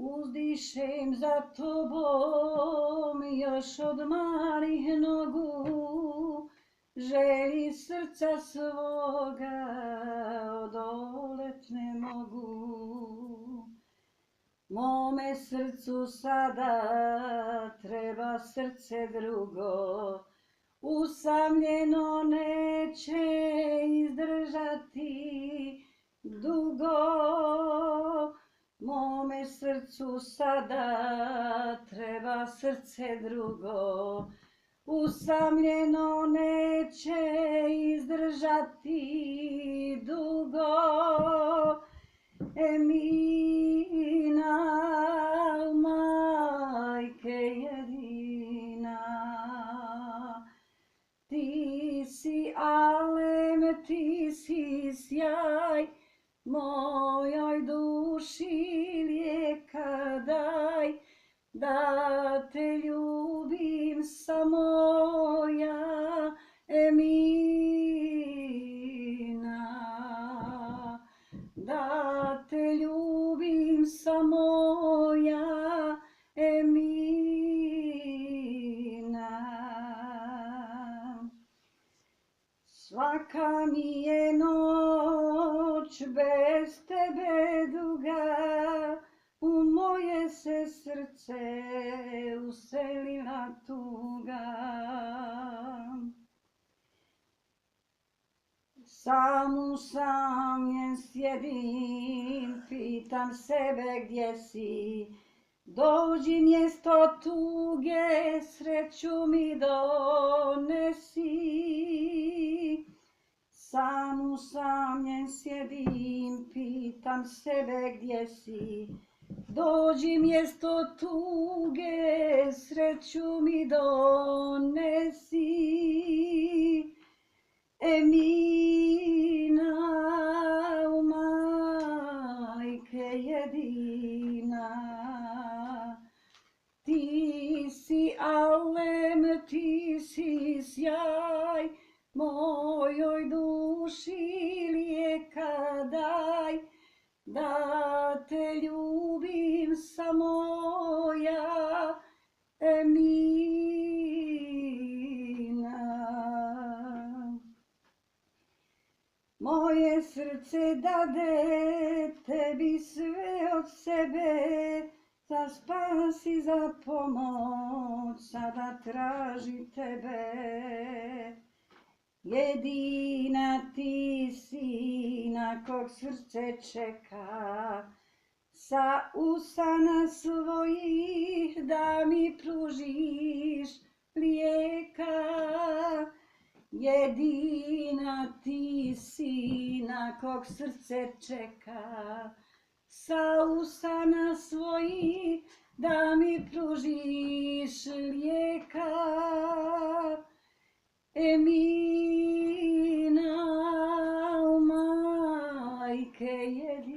Uzdišem za tobom još od malih nogu, želji srca svoga odolet ne mogu. Mome srcu sada treba srce drugo, usamljeno neće izdržati dugo. Mome srcu sada treba srce drugo, usamljeno neće izdržati dugo. Emina, majke jedina, ti si alem, ti si sjaj, mojoj duši lijeka daj, da te ljubim samo ja, Emina, da te ljubim samo ja, Emina. Svaka mi je noć bez tebe duga, u moje se srce uselila tuga. Sam usamljen sjedim, pitam sebe gdje si, dođi mjesto tuge, sreću mi donesi. Sam usamljen sjedim, pitam sebe gdje si, dođi mjesto tuge, sreću mi donesi. Emina, majke jedina, ti si alem, ti si sjaj, mojoj duši lijeka daj, da te ljubim samo ja, Emina. Moje srce dade tebi sve od sebe, za spas i za pomoć sada traži tebe. Jedina ti si na kog srce čeka, sa usana svojih da mi pružiš lijeka. Jedina ti si na kog srce čeka, sa usana svojih da mi pružiš lijeka. Emina, majke jedina.